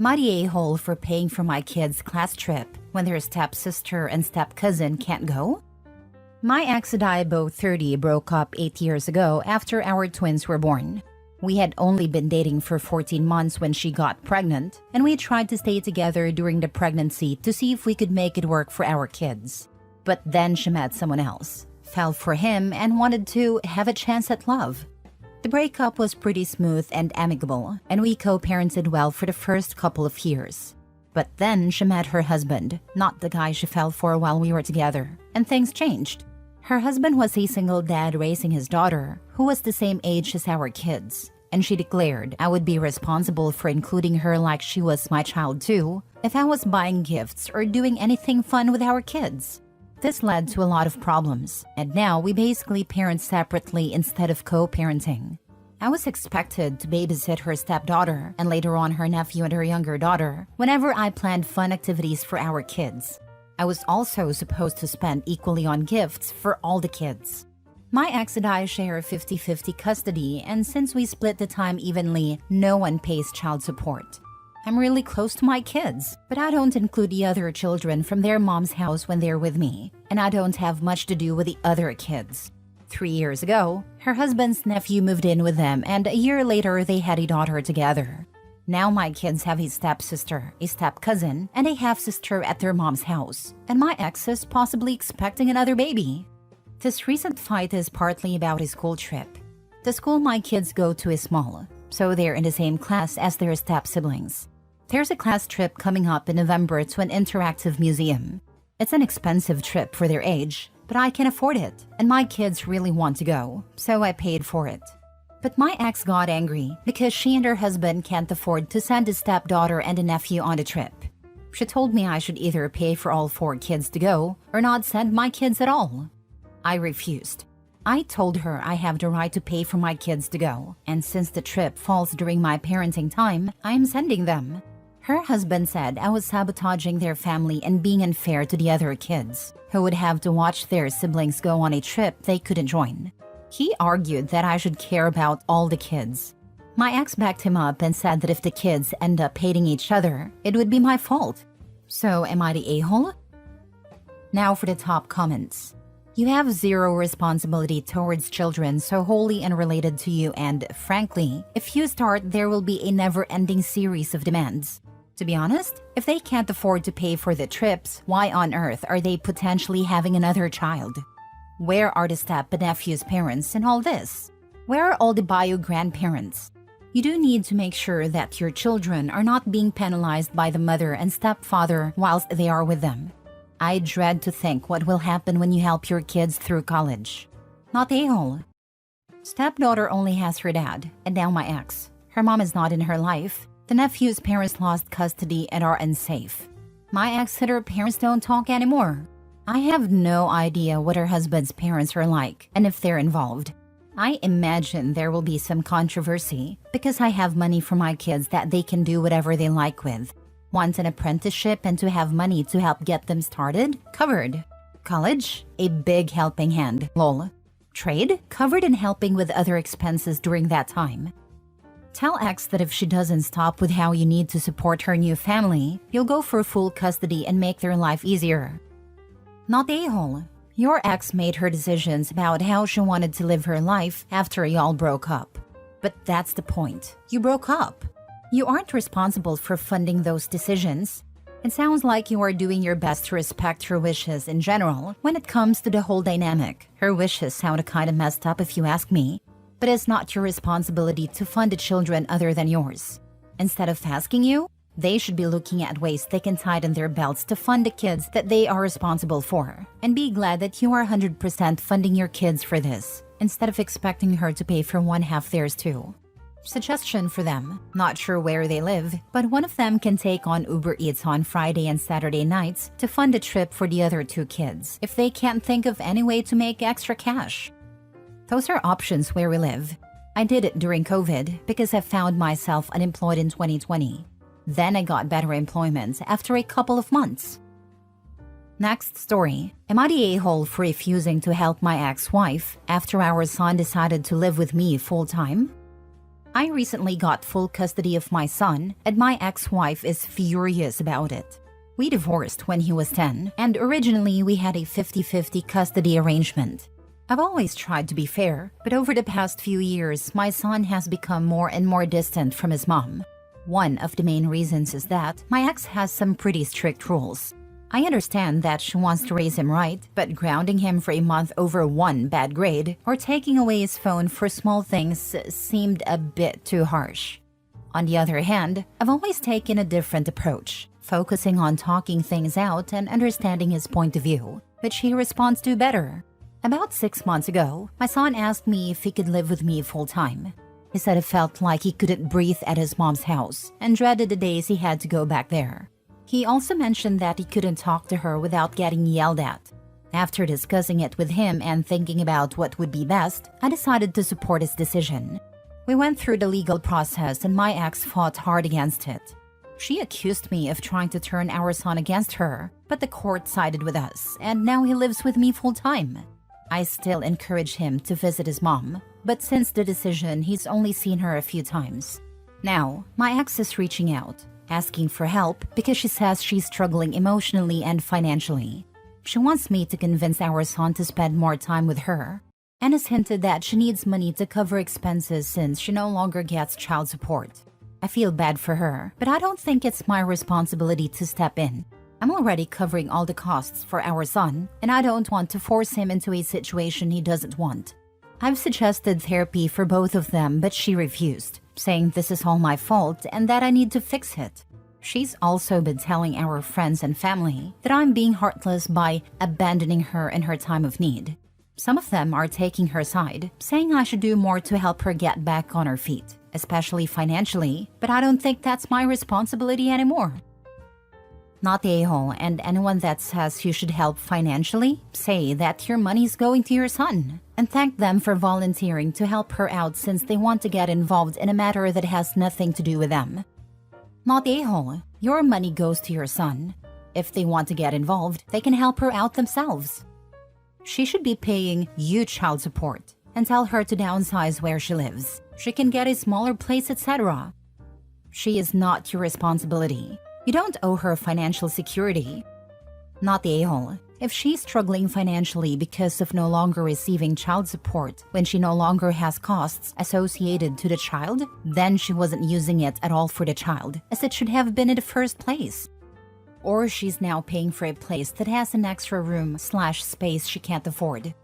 Am I the a-hole for paying for my kids' class trip when their stepsister and step-cousin can't go? My ex and I, both 30, broke up 8 years ago after our twins were born. We had only been dating for 14 months when she got pregnant, and we tried to stay together during the pregnancy to see if we could make it work for our kids. But then she met someone else, fell for him, and wanted to have a chance at love. The breakup was pretty smooth and amicable, and we co-parented well for the first couple of years. But then she met her husband, not the guy she fell for while we were together, and things changed. Her husband was a single dad raising his daughter, who was the same age as our kids, and she declared I would be responsible for including her like she was my child too, if I was buying gifts or doing anything fun with our kids. This led to a lot of problems, and now we basically parent separately instead of co-parenting. I was expected to babysit her stepdaughter and later on her nephew and her younger daughter whenever I planned fun activities for our kids. I was also supposed to spend equally on gifts for all the kids. My ex and I share 50-50 custody, and since we split the time evenly, no one pays child support. I'm really close to my kids, but I don't include the other children from their mom's house when they're with me, and I don't have much to do with the other kids. 3 years ago, her husband's nephew moved in with them, and a year later they had a daughter together. Now my kids have a stepsister, a step-cousin, and a half-sister at their mom's house, and my ex is possibly expecting another baby. This recent fight is partly about a school trip. The school my kids go to is small, so they're in the same class as their step-siblings. There's a class trip coming up in November to an interactive museum. It's an expensive trip for their age, but I can afford it, and my kids really want to go, so I paid for it. But my ex got angry because she and her husband can't afford to send a stepdaughter and a nephew on the trip. She told me I should either pay for all 4 kids to go or not send my kids at all. I refused. I told her I have the right to pay for my kids to go, and since the trip falls during my parenting time, I'm sending them. Her husband said I was sabotaging their family and being unfair to the other kids, who would have to watch their siblings go on a trip they couldn't join. He argued that I should care about all the kids. My ex backed him up and said that if the kids end up hating each other, it would be my fault. So am I the a-hole? Now for the top comments. You have zero responsibility towards children so wholly unrelated to you, and frankly, if you start, there will be a never-ending series of demands. To be honest, if they can't afford to pay for the trips, why on earth are they potentially having another child? Where are the step and nephew's parents in all this? Where are all the bio grandparents? You do need to make sure that your children are not being penalized by the mother and stepfather whilst they are with them. I dread to think what will happen when you help your kids through college. Not a-hole. Stepdaughter only has her dad, and now my ex. Her mom is not in her life. The nephew's parents lost custody and are unsafe. My ex and her parents don't talk anymore. I have no idea what her husband's parents are like and if they're involved. I imagine there will be some controversy because I have money for my kids that they can do whatever they like with. Want an apprenticeship and to have money to help get them started? Covered. College? A big helping hand, lol. Trade? Covered in helping with other expenses during that time. Tell ex that if she doesn't stop with how you need to support her new family, you'll go for full custody and make their life easier. Not a-hole. Your ex made her decisions about how she wanted to live her life after y'all broke up. But that's the point. You broke up. You aren't responsible for funding those decisions. It sounds like you are doing your best to respect her wishes in general when it comes to the whole dynamic. Her wishes sound kind of messed up if you ask me, but it's not your responsibility to fund the children other than yours. Instead of asking you, they should be looking at ways they can tighten their belts to fund the kids that they are responsible for, and be glad that you are 100% funding your kids for this, instead of expecting her to pay for one half theirs too. Suggestion for them. Not sure where they live, but one of them can take on Uber Eats on Friday and Saturday nights to fund a trip for the other 2 kids if they can't think of any way to make extra cash. Those are options where we live. I did it during COVID because I found myself unemployed in 2020. Then I got better employment after a couple of months. Next story. Am I the a-hole for refusing to help my ex-wife after our son decided to live with me full-time? I recently got full custody of my son, and my ex-wife is furious about it. We divorced when he was 10, and originally we had a 50-50 custody arrangement. I've always tried to be fair, but over the past few years, my son has become more and more distant from his mom. One of the main reasons is that my ex has some pretty strict rules. I understand that she wants to raise him right, but grounding him for a month over one bad grade or taking away his phone for small things seemed a bit too harsh. On the other hand, I've always taken a different approach, focusing on talking things out and understanding his point of view, which he responds to better. About 6 months ago, my son asked me if he could live with me full-time. He said it felt like he couldn't breathe at his mom's house and dreaded the days he had to go back there. He also mentioned that he couldn't talk to her without getting yelled at. After discussing it with him and thinking about what would be best, I decided to support his decision. We went through the legal process and my ex fought hard against it. She accused me of trying to turn our son against her, but the court sided with us, and now he lives with me full-time. I still encourage him to visit his mom, but since the decision, he's only seen her a few times. Now, my ex is reaching out, asking for help because she says she's struggling emotionally and financially. She wants me to convince our son to spend more time with her, and has hinted that she needs money to cover expenses since she no longer gets child support. I feel bad for her, but I don't think it's my responsibility to step in. I'm already covering all the costs for our son, and I don't want to force him into a situation he doesn't want. I've suggested therapy for both of them, but she refused, saying this is all my fault and that I need to fix it. She's also been telling our friends and family that I'm being heartless by abandoning her in her time of need. Some of them are taking her side, saying I should do more to help her get back on her feet, especially financially, but I don't think that's my responsibility anymore. Not the a-hole, and anyone that says you should help financially, say that your money's going to your son, and thank them for volunteering to help her out since they want to get involved in a matter that has nothing to do with them. Not the a-hole, your money goes to your son. If they want to get involved, they can help her out themselves. She should be paying you child support, and tell her to downsize where she lives. She can get a smaller place, etc. She is not your responsibility. You don't owe her financial security. Not the a-hole. If she's struggling financially because of no longer receiving child support when she no longer has costs associated to the child, then she wasn't using it at all for the child, as it should have been in the first place. Or she's now paying for a place that has an extra room/space she can't afford.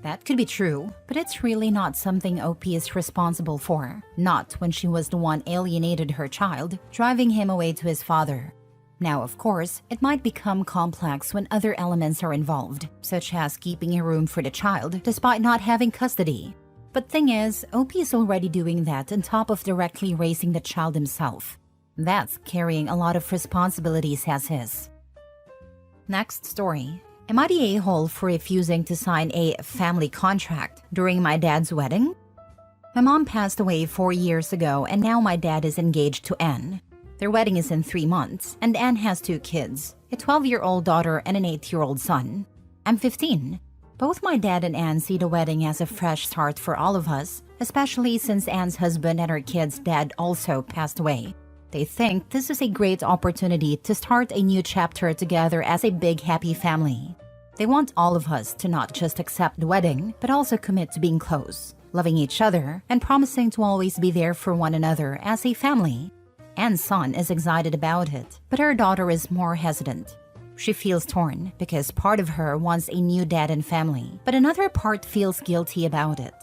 That could be true, but it's really not something OP is responsible for, not when she was the one alienated her child, driving him away to his father. Now, of course, it might become complex when other elements are involved, such as keeping a room for the child despite not having custody. But thing is, OP is already doing that on top of directly raising the child himself. That's carrying a lot of responsibilities as his. Next story. Am I the a-hole for refusing to sign a family contract during my dad's wedding? My mom passed away 4 years ago, and now my dad is engaged to Anne. Their wedding is in 3 months, and Anne has 2 kids, a 12-year-old daughter and an 8-year-old son. I'm 15. Both my dad and Anne see the wedding as a fresh start for all of us, especially since Anne's husband and her kids' dad also passed away. They think this is a great opportunity to start a new chapter together as a big happy family. They want all of us to not just accept the wedding, but also commit to being close, loving each other, and promising to always be there for one another as a family. Anne's son is excited about it, but her daughter is more hesitant. She feels torn because part of her wants a new dad and family, but another part feels guilty about it.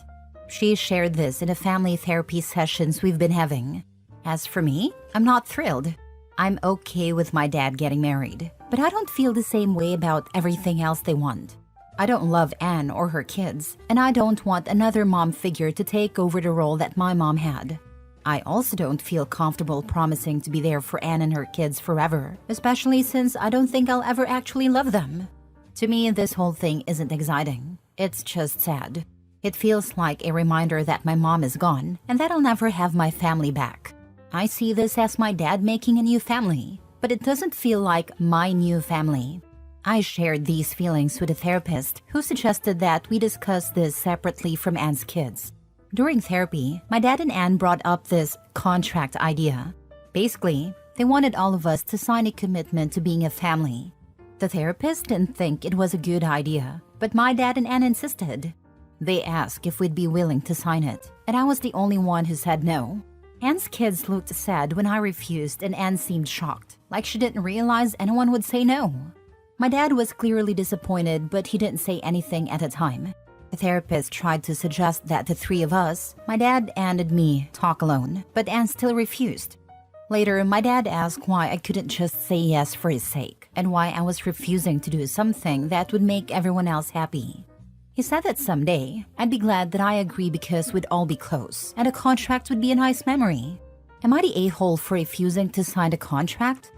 She shared this in the family therapy sessions we've been having. As for me, I'm not thrilled. I'm okay with my dad getting married, but I don't feel the same way about everything else they want. I don't love Anne or her kids, and I don't want another mom figure to take over the role that my mom had. I also don't feel comfortable promising to be there for Anne and her kids forever, especially since I don't think I'll ever actually love them. To me, this whole thing isn't exciting. It's just sad. It feels like a reminder that my mom is gone and that I'll never have my family back. I see this as my dad making a new family, but it doesn't feel like my new family. I shared these feelings with a therapist who suggested that we discuss this separately from Anne's kids. During therapy, my dad and Anne brought up this contract idea. Basically, they wanted all of us to sign a commitment to being a family. The therapist didn't think it was a good idea, but my dad and Anne insisted. They asked if we'd be willing to sign it, and I was the only one who said no. Anne's kids looked sad when I refused, and Anne seemed shocked, like she didn't realize anyone would say no. My dad was clearly disappointed, but he didn't say anything at the time. The therapist tried to suggest that the three of us, my dad, Anne, and me, talk alone, but Anne still refused. Later, my dad asked why I couldn't just say yes for his sake, and why I was refusing to do something that would make everyone else happy. He said that someday, I'd be glad that I agree because we'd all be close, and a contract would be a nice memory. Am I the a-hole for refusing to sign a contract?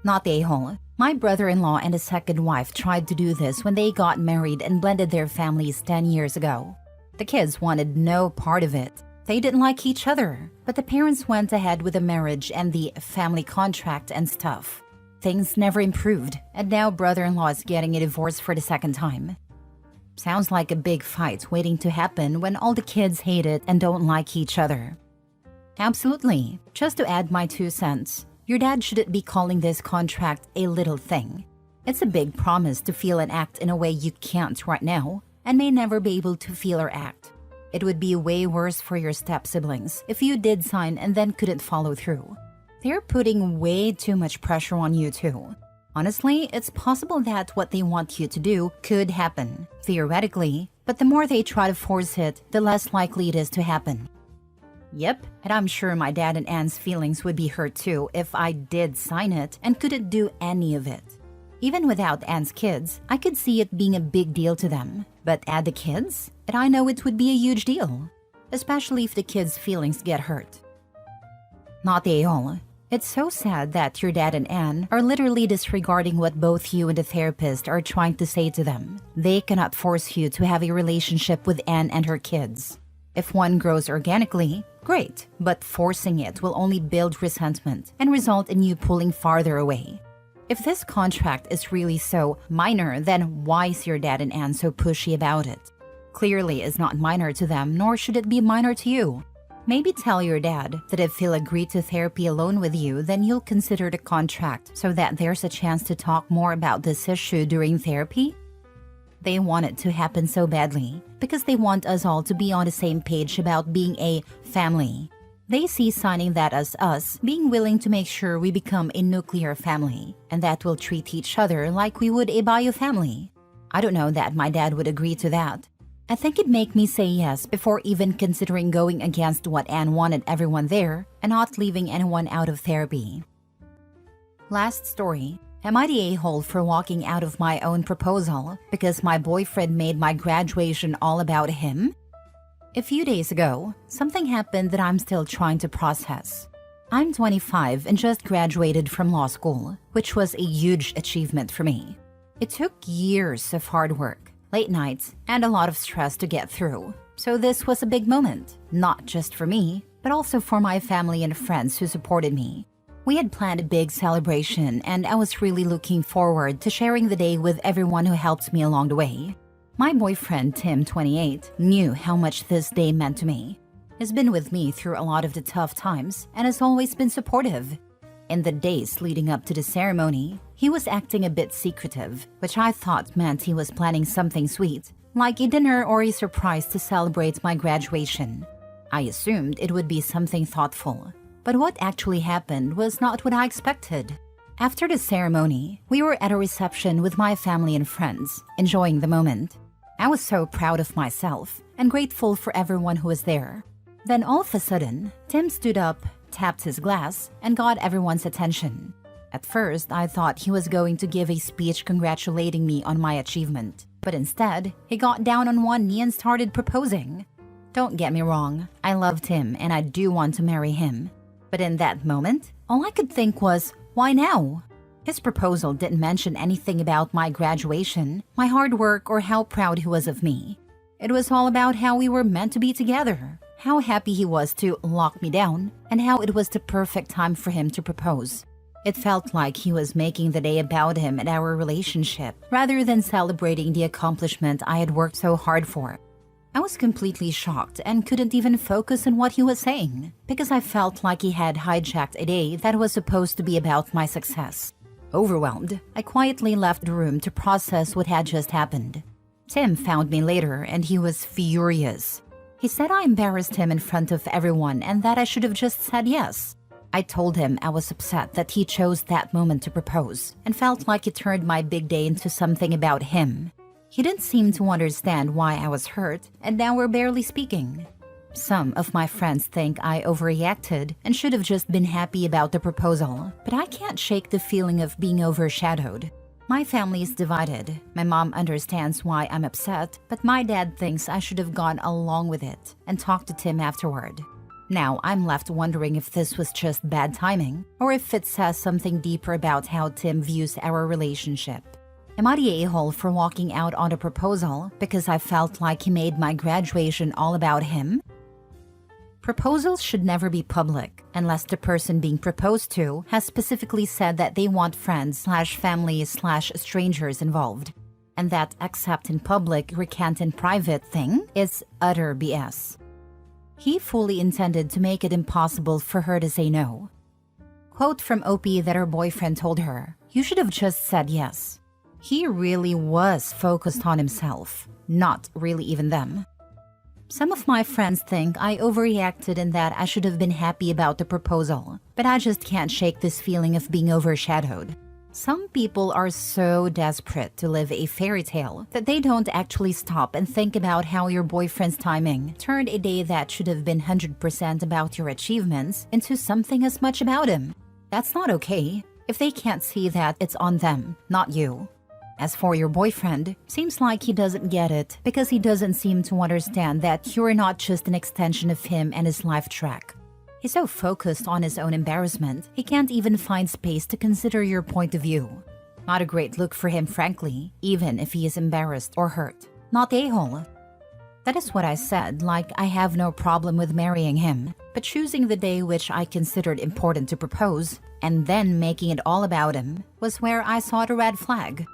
Not the a-hole. My brother-in-law and his second wife tried to do this when they got married and blended their families 10 years ago. The kids wanted no part of it. They didn't like each other, but the parents went ahead with the marriage and the family contract and stuff. Things never improved, and now brother-in-law is getting a divorce for the second time. Sounds like a big fight waiting to happen when all the kids hate it and don't like each other. Absolutely. Just to add my 2 cents, your dad shouldn't be calling this contract a little thing. It's a big promise to feel and act in a way you can't right now, and may never be able to feel or act. It would be way worse for your step-siblings if you did sign and then couldn't follow through. They're putting way too much pressure on you too. Honestly, it's possible that what they want you to do could happen, theoretically, but the more they try to force it, the less likely it is to happen. Yep, and I'm sure my dad and Anne's feelings would be hurt too if I did sign it and couldn't do any of it. Even without Anne's kids, I could see it being a big deal to them. But add the kids, and I know it would be a huge deal, especially if the kids' feelings get hurt. Not the a-hole. It's so sad that your dad and Anne are literally disregarding what both you and the therapist are trying to say to them. They cannot force you to have a relationship with Anne and her kids. If one grows organically, great, but forcing it will only build resentment and result in you pulling farther away. If this contract is really so minor, then why is your dad and Anne so pushy about it? Clearly it's not minor to them, nor should it be minor to you. Maybe tell your dad that if he'll agree to therapy alone with you, then you'll consider the contract so that there's a chance to talk more about this issue during therapy. They want it to happen so badly because they want us all to be on the same page about being a family. They see signing that as us being willing to make sure we become a nuclear family, and that we'll treat each other like we would a bio family. I don't know that my dad would agree to that. I think it'd make me say yes before even considering going against what Anne wanted everyone there and not leaving anyone out of therapy. Last story. Am I the a-hole for walking out of my own proposal because my boyfriend made my graduation all about him? A few days ago, something happened that I'm still trying to process. I'm 25 and just graduated from law school, which was a huge achievement for me. It took years of hard work, late nights, and a lot of stress to get through. So this was a big moment, not just for me, but also for my family and friends who supported me. We had planned a big celebration, and I was really looking forward to sharing the day with everyone who helped me along the way. My boyfriend, Tim, 28, knew how much this day meant to me. He's been with me through a lot of the tough times and has always been supportive. In the days leading up to the ceremony, he was acting a bit secretive, which I thought meant he was planning something sweet, like a dinner or a surprise to celebrate my graduation. I assumed it would be something thoughtful, but what actually happened was not what I expected. After the ceremony, we were at a reception with my family and friends, enjoying the moment. I was so proud of myself and grateful for everyone who was there. Then all of a sudden, Tim stood up, tapped his glass, and got everyone's attention. At first, I thought he was going to give a speech congratulating me on my achievement, but instead, he got down on one knee and started proposing. Don't get me wrong, I loved him and I do want to marry him. But in that moment, all I could think was, why now? His proposal didn't mention anything about my graduation, my hard work, or how proud he was of me. It was all about how we were meant to be together, how happy he was to lock me down, and how it was the perfect time for him to propose. It felt like he was making the day about him and our relationship, rather than celebrating the accomplishment I had worked so hard for. I was completely shocked and couldn't even focus on what he was saying because I felt like he had hijacked a day that was supposed to be about my success. Overwhelmed, I quietly left the room to process what had just happened. Tim found me later and he was furious. He said I embarrassed him in front of everyone and that I should have just said yes. I told him I was upset that he chose that moment to propose and felt like it turned my big day into something about him. He didn't seem to understand why I was hurt, and now we're barely speaking. Some of my friends think I overreacted and should have just been happy about the proposal, but I can't shake the feeling of being overshadowed. My family is divided. My mom understands why I'm upset, but my dad thinks I should have gone along with it and talked to Tim afterward. Now I'm left wondering if this was just bad timing, or if it says something deeper about how Tim views our relationship. Am I the a-hole for walking out on a proposal because I felt like he made my graduation all about him? Proposals should never be public unless the person being proposed to has specifically said that they want friends/family/strangers involved. And that accept in public, recant in private thing is utter BS. He fully intended to make it impossible for her to say no. Quote from OP that her boyfriend told her, "You should have just said yes." He really was focused on himself, not really even them. Some of my friends think I overreacted and that I should have been happy about the proposal, but I just can't shake this feeling of being overshadowed. Some people are so desperate to live a fairy tale that they don't actually stop and think about how your boyfriend's timing turned a day that should have been 100% about your achievements into something as much about him. That's not okay. If they can't see that, it's on them, not you. As for your boyfriend, seems like he doesn't get it because he doesn't seem to understand that you're not just an extension of him and his life track. He's so focused on his own embarrassment, he can't even find space to consider your point of view. Not a great look for him, frankly, even if he is embarrassed or hurt. Not the a-hole. That is what I said, like I have no problem with marrying him, but choosing the day which I considered important to propose, and then making it all about him, was where I saw the red flag.